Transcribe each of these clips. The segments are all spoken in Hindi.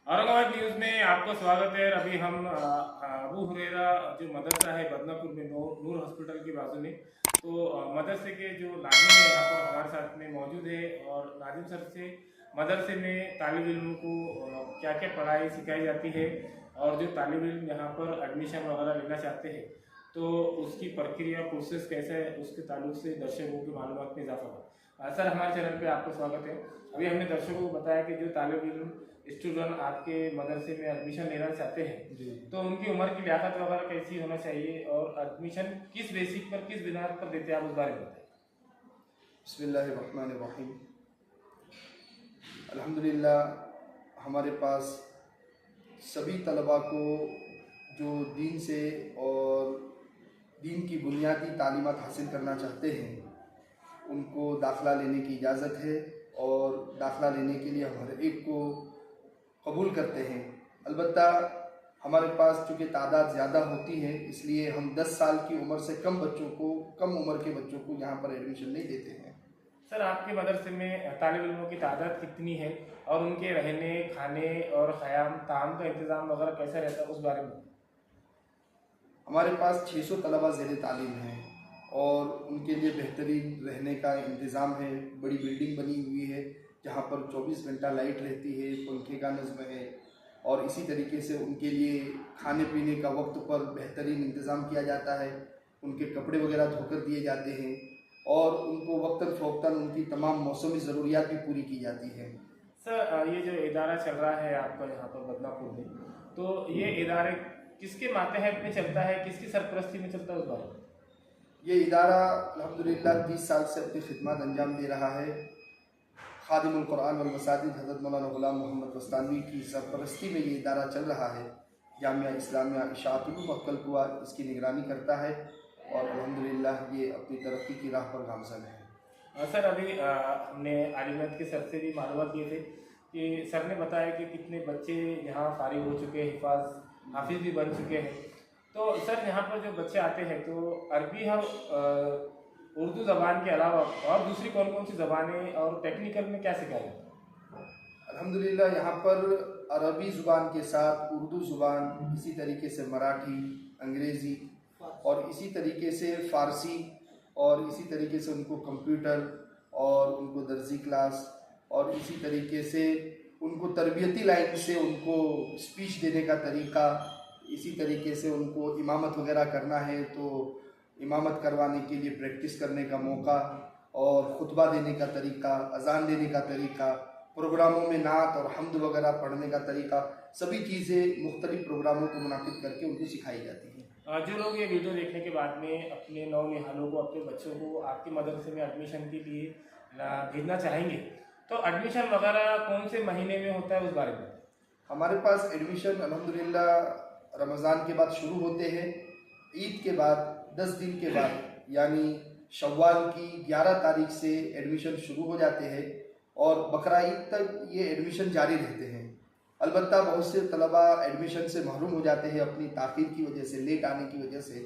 औरंगाबाद न्यूज़ में आपको स्वागत है। अभी हम अबू हुरैरा जो मदरसा है बदनापुर में नूर हॉस्पिटल की बाजू में, तो मदरसे के जो नाजिम है यहाँ पर हमारे साथ में मौजूद है और नाजिम सर से मदरसे में तालिब इल्म को क्या क्या पढ़ाई सिखाई जाती है और जो तालिब इल्म यहाँ पर एडमिशन वगैरह लेना चाहते हैं तो उसकी प्रक्रिया प्रोसेस कैसा है, उसके ताल्लुक से दर्शकों की मालूमात में इजाफा हुआ। सर, हमारे चैनल पे आपका स्वागत है। अभी हमने दर्शकों को बताया कि जो तालिब इल्म स्टूडेंट आपके मदरसे में एडमिशन लेना चाहते हैं जी। तो उनकी उम्र की लियाकत वगैरह कैसी होना चाहिए और एडमिशन किस बेसिक पर, किस बिनार पर देते हैं, आप उस बारे में बताएं। बिस्मिल्लाहिर्रहमानिर्रहीम। अल्हम्दुलिल्लाह हमारे पास सभी तलबा को जो दीन से और दीन की बुनियादी तालीमात हासिल करना चाहते हैं उनको दाखिला लेने की इजाज़त है और दाखिला लेने के लिए हम हर एक को कबूल करते हैं। अलबत्ता हमारे पास चूँकि तादाद ज़्यादा होती है इसलिए हम 10 साल की उम्र से कम उम्र के बच्चों को यहाँ पर एडमिशन नहीं देते हैं। सर, आपके मदरसे में तालिब इल्मों की तादाद कितनी है और उनके रहने, खाने और क़याम ताम का इंतज़ाम वगैरह कैसा रहता है, उस बारे में? हमारे पास 600 तलबा ज़ेर तालीम हैं और उनके लिए बेहतरीन रहने का इंतज़ाम है। बड़ी बिल्डिंग बनी हुई है जहाँ पर 24 घंटा लाइट रहती है, पंखे का नज़्म है और इसी तरीके से उनके लिए खाने पीने का वक्त पर बेहतरीन इंतज़ाम किया जाता है। उनके कपड़े वगैरह धोकर दिए जाते हैं और उनको वक्तन फ़वक्तन उनकी तमाम मौसमी ज़रूरियात भी पूरी की जाती हैं। सर, ये जो इदारा चल रहा है आपका यहाँ पर बदनापुर में, तो ये इदारे किसके मातहत में चलता है, किसकी सरपरस्ती में चलता है, उस बारे में? ये इदारा अल्हम्दुलिल्लाह 30 साल से अपनी खिदमत अंजाम दे रहा है। खादिमुल कुरान वल मसाजिद हज़रत मौलाना ग़ुलाम मोहम्मद बस्तानवी की सरपरस्ती में ये इदारा चल रहा है। जामिया इस्लामिया इशाअतुल मुवक्कल इसकी निगरानी करता है और अल्हम्दुलिल्लाह ये अपनी तरक्की की राह पर गामज़न है। सर, अभी हमने आलिमत के सर से भी मालूमात दिए थे कि सर ने बताया कि कितने बच्चे यहाँ फारिग हो चुके हैं, हाफिज़ भी बन चुके हैं। तो सर, यहाँ पर जो बच्चे आते हैं तो अरबी और उर्दू ज़बान के अलावा और दूसरी कौन कौन सी ज़बानें और टेक्निकल में क्या सिखाया जाता है? अल्हम्दुलिल्लाह यहाँ पर अरबी ज़ुबान के साथ उर्दू ज़ुबान, इसी तरीके से मराठी, अंग्रेज़ी और इसी तरीके से फ़ारसी और इसी तरीके से उनको कंप्यूटर और उनको दर्जी क्लास और इसी तरीके से उनको तरबियती लाइन से उनको स्पीच देने का तरीका, इसी तरीके से उनको इमामत वगैरह करना है तो इमामत करवाने के लिए प्रैक्टिस करने का मौका और खुतबा देने का तरीका, अज़ान देने का तरीका, प्रोग्रामों में नात और हम्द वगैरह पढ़ने का तरीका, सभी चीज़ें मुख्तलिफ प्रोग्रामों को मुनाकिद करके उनको सिखाई जाती हैं। जो लोग ये वीडियो देखने के बाद में अपने नौनिहालों को, अपने बच्चों को आपके मदरसे में एडमिशन के लिए भेजना चाहेंगे तो एडमिशन वगैरह कौन से महीने में होता है, उस बारे में? हमारे पास एडमिशन अल्हम्दुलिल्लाह रमज़ान के बाद शुरू होते हैं। ईद के बाद 10 दिन के बाद यानी शव्वाल की 11 तारीख से एडमिशन शुरू हो जाते हैं और बकरा ईद तक ये एडमिशन जारी रहते हैं। अलबत्ता बहुत से तलबा एडमिशन से महरूम हो जाते हैं अपनी ताख़ीर की वजह से, लेट आने की वजह से।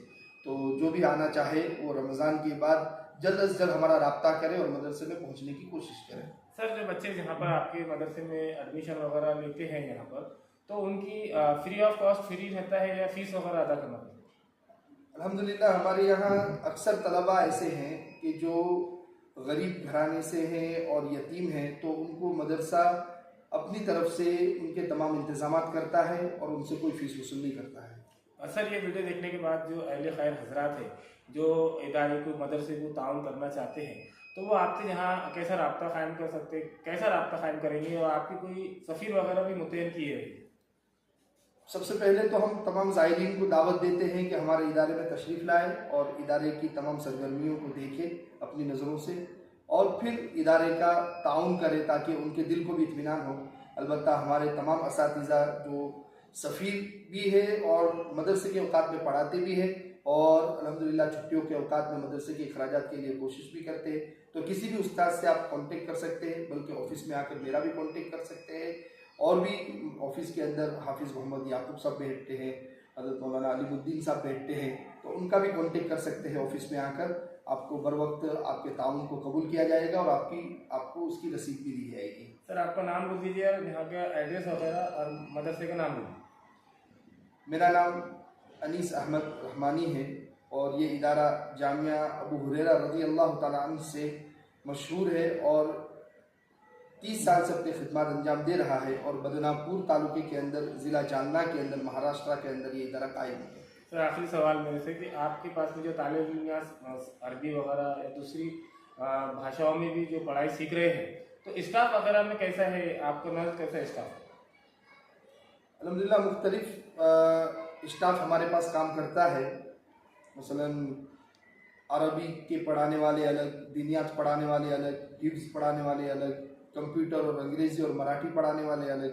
तो जो भी आना चाहे वो रमज़ान के बाद जल्द अज जल्द हमारा रब्ता करे और मदरसे में पहुँचने की कोशिश करें। सर, जो बच्चे यहाँ पर आपके मदरसे में एडमिशन वगैरह लेते हैं यहाँ पर, तो उनकी फ्री ऑफ कॉस्ट फ्री रहता है या फ़ीस वगैरह अदा करना पड़ता है? अल्हम्दुलिल्लाह हमारे यहाँ अक्सर तलबा ऐसे हैं कि जो गरीब घराने से हैं और यतीम हैं तो उनको मदरसा अपनी तरफ से उनके तमाम इंतज़ामात करता है और उनसे कोई फ़ीस वसूल नहीं करता है। सर, ये वीडियो देखने के बाद जो अहले खैर हजरात हैं जो इदारे को, मदरसे को ताउन करना चाहते हैं तो वो आपसे यहाँ कैसा रब्ता कायम कर सकते हैं, कैसा रब्ता कायम करेंगे और आपकी कोई सफ़ीर वगैरह भी मुतयन की है? सबसे पहले तो हम तमाम ज़ायरीन को दावत देते हैं कि हमारे इदारे में तशरीफ़ लाएँ और इदारे की तमाम सरगर्मियों को देखें अपनी नज़रों से और फिर इदारे का ताउन करें ताकि उनके दिल को भी इत्मीनान हो। अलबत्ता हमारे तमाम असातिज़ा जो सफ़ीर भी है और मदरसे के औकात में पढ़ाते भी हैं और अल्हम्दुलिल्लाह छुट्टियों के औकात में मदरसे के अखराजात के लिए कोशिश भी करते हैं। तो किसी भी उस्ताद से आप कांटेक्ट कर सकते हैं, बल्कि ऑफ़िस में आकर मेरा भी कांटेक्ट कर सकते हैं। और भी ऑफ़िस के अंदर हाफिज़ मोहम्मद याकूब साहब बैठते हैं, हज़रत मौलाना अलीमुद्दीन साहब बैठते हैं, तो उनका भी कांटेक्ट कर सकते हैं ऑफ़िस में आकर। आपको बर वक्त आपके ताउन को कबूल किया जाएगा और आपको उसकी रसीद भी दी जाएगी। सर आपका नाम बोल दीजिए और यहाँ का एड्रेस वगैरह और मदरसे का नाम बोल दीजिए। मेरा नाम अनीस अहमद रहमानी है और ये इदारा जामिया अबू हुरैरा रज़ी अल्लाह तआला अन्हु से मशहूर है और 30 साल से अपनी खिदमत अंजाम दे रहा है और बदनापुर तालुके के अंदर ज़िला जालना के अंदर महाराष्ट्र के अंदर ये इदारा कायम है। सर आखिरी सवाल मेरे से कि आपके पास में जो तालिब इल्म या अरबी वगैरह या दूसरी भाषाओं में भी जो पढ़ाई सीख रहे हैं तो स्टाफ वगैरह में कैसा है, आपका नर्स कैसा स्टाफ है? अल्हम्दुलिल्लाह मुख्तलिफ स्टाफ हमारे पास काम करता है। मसलन अरबी के पढ़ाने वाले अलग, दीनियात पढ़ाने वाले अलग, हिफ्ज़ पढ़ाने वाले अलग, कंप्यूटर और अंग्रेज़ी और मराठी पढ़ाने वाले अलग।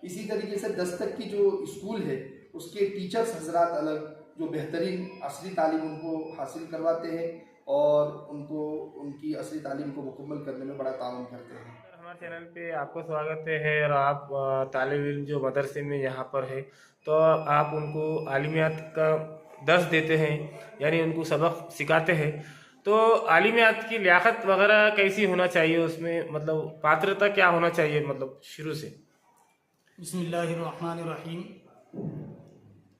इसी तरीके से 10 तक की जो स्कूल है उसके टीचर्स हजरात अलग, जो बेहतरीन असली तालीम उनको हासिल करवाते हैं और उनको उनकी असली तालीम को मुकम्मल करने में बड़ा ताउन करते हैं। हमारे चैनल पे आपको स्वागत है और आप तालिब इल्म जो मदरसे में यहाँ पर है तो आप उनको आलिमियात का दर्स देते हैं, यानी उनको सबक सिखाते हैं। तो आलिमियात की लियाकत वगैरह कैसी होना चाहिए, उसमें मतलब पात्रता क्या होना चाहिए, मतलब शुरू से? बिस्मिल्लाहिर्रहमानिर्रहीम।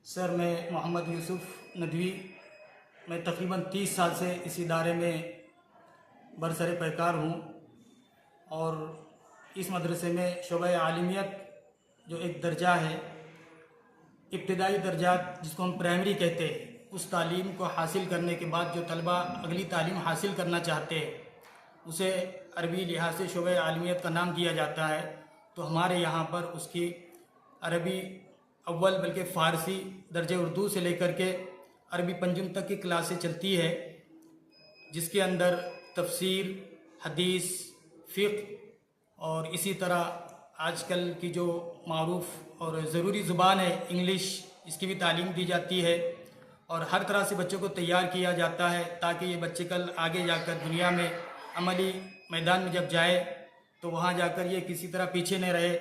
सर मैं मोहम्मद यूसुफ नदवी, मैं तकरीबन 30 साल से इस इदारे में बरसर पैकार हूँ और इस मदरसे में शोबा आलिमियत जो एक दर्जा है, इब्तिदाई दर्जा जिसको हम प्राइमरी कहते हैं, उस तालीम को हासिल करने के बाद जो तलबा अगली तालीम हासिल करना चाहते हैं उसे अरबी लिहाज से शोबा आलिमियत का नाम दिया जाता है। तो हमारे यहाँ पर उसकी अरबी अव्वल बल्कि फ़ारसी दर्जे उर्दू से लेकर के अरबी पंजुम तक की क्लासें चलती है, जिसके अंदर तफसीर, हदीस, फ़िक़्ह और इसी तरह आजकल की जो मारूफ़ और ज़रूरी ज़ुबान है इंग्लिश, इसकी भी तालीम दी जाती है और हर तरह से बच्चों को तैयार किया जाता है ताकि ये बच्चे कल आगे जाकर दुनिया में अमली मैदान में जब जाए तो वहाँ जाकर ये किसी तरह पीछे न रहे।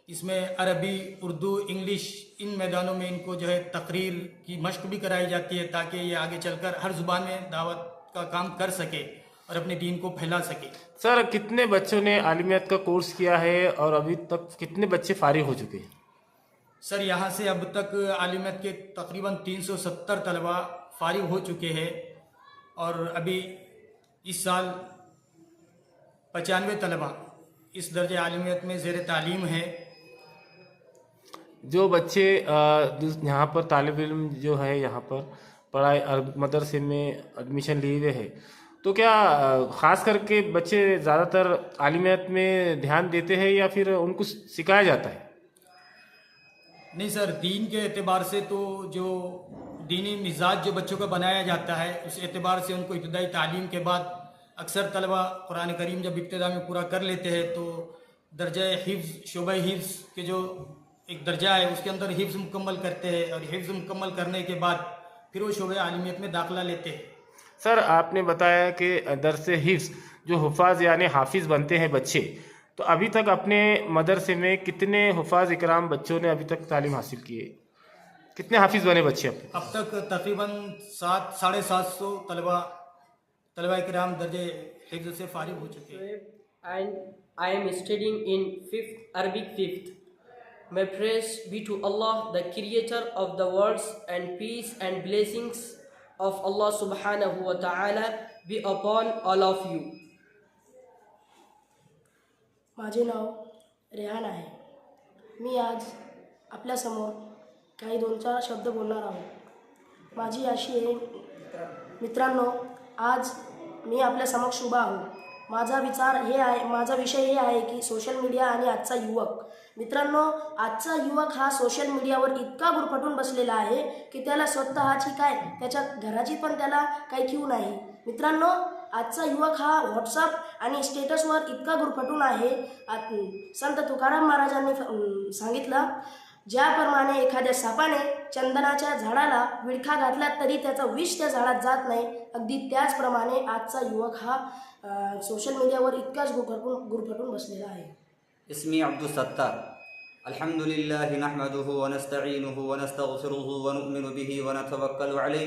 इसमें अरबी, उर्दू, इंग्लिश इन मैदानों में इनको जो है तकरीर की मश्क भी कराई जाती है ताकि ये आगे चलकर हर ज़ुबान में दावत का काम कर सके और अपने दीन को फैला सके। सर कितने बच्चों ने आलिमियत का कोर्स किया है और अभी तक कितने बच्चे फारिग हो चुके हैं? सर यहाँ से अब तक आलिमियत के तकरीबन 370 तलबा फारिग हो चुके हैं और अभी इस साल 95 तलबा इस दर्जे आलिमियत में ज़ेर तालीम है। जो बच्चे यहाँ पर तालिब इल्म जो है यहाँ पर पढ़ाई मदरसे में एडमिशन लिए हुए है, तो क्या ख़ास करके बच्चे ज़्यादातर आलिमियत में ध्यान देते हैं या फिर उनको सिखाया जाता है? नहीं सर, दीन के एतबार से तो जो दीनी मिजाज जो बच्चों का बनाया जाता है उस एतबार से उनको इब्तिदाई तालीम के बाद अक्सर तलबा कुरान करीम जब इब्तिदा में पूरा कर लेते हैं तो दर्जा हिफ्ज़, शोबा हिफ्ज़ के जो एक दर्जा है उसके अंदर हिफ्ज़ मुकम्मल करते हैं और हिफ्ज़ मुकम्मल करने के बाद फिर वो शोबा आलिमियत में दाखिला लेते हैं। सर आपने बताया कि दरसे हिफ्ज़ जो हुफ़ाज़ यानी हाफिज़ बनते हैं बच्चे, तो अभी तक अपने मदरसे में कितने हुफ़ाज़ इकराम बच्चों ने अभी तक तालीम हासिल की है? कितने हाफिज़ बने बच्चे अब तक तकरीबन 700-750 तलबा इकराम दर्जे हिफ्ज़ से फारिग हो चुके हैं। And I am studying in 5th Arabic 5th. May praise be to Allah, the creator of the worlds, and peace and blessings of Allah subhanahu wa ta'ala be upon all of you. माझे नाव रेहान आहे। मी आज आपल्यासमोर काही 2-4 शब्द बोलणार आहोत। माझी अशी आहे, मित्रांनो, आज मी आपल्या समक्ष उभा आहो। माझा विषय हे आहे की सोशल मीडिया आणि आजचा युवक। मित्रांनो, आजचा युवक हा सोशल मीडियावर इतका गुरफटून बसलेला आहे की त्याला स्वतःची काय, त्याच्या घराची पण त्याला काही किव नाही। मित्रांनो, आजचा युवक हा व्हॉट्सअप आणि स्टेटसवर इतका गुरफटून आहे। संत तुकाराम महाराजांनी सांगितलं, ज्याप्रमाणे एखाद्या सापाने चंदनाच्या झाडाला विळखा घातला तरी त्याचं विष त्या झाडात जात नाही, अगदी त्याचप्रमाणे आजचा युवक हा सोशल मीडियावर इतकाच गुरफटून बसलेला आहे। इस्मी अब्दुल सत्तार। अल्हम्दुलिल्लाह नहमदुहु व नस्तईनुहु व नस्तगफिरुहु व नु'मिनु बिही व नतवक्कलु अलैहि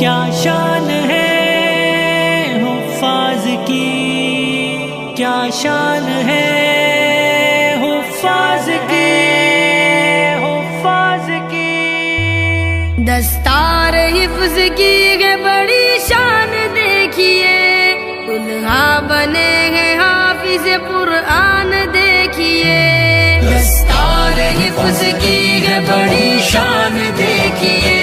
क्या शान है हुफ़ाज़ की, क्या शान है हुफ़ाज़ की, हुफ़ाज़ की। दस्तार हिफ्ज़ की है बड़ी शान देखिए, दुल्हा बने हैं हाफिज़ कुरान देखिए। दस्तार हिफ्ज़ की है बड़ी शान देखिए,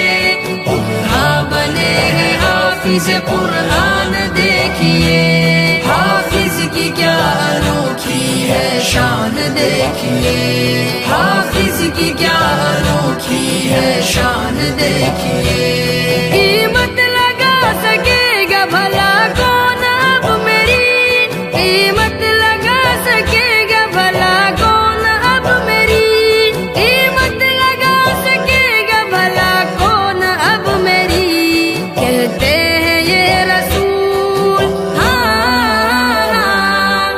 दुल्हा बने हैं हाफिज़ कुरान देखिए। हाफिज़ की क्या अनोखी है शान देखिए, हाफिज़ की क्या अनोखी है शान देखिए। कीमत लगा सकेगा भला कौन अब मेरी, कीमत लगा सकेगा भला कौन अब मेरी, कीमत लगा सकेगा भला कौन अब मेरी। कहते हैं ये रसूल, हाँ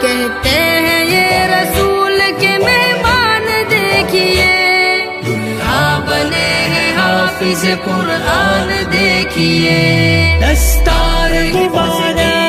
कहते हैं ये रसूल के मेहमान देखिए, दुल्हा बने हैं हाफिज़ कुरान देखिए। दस्तार इबादत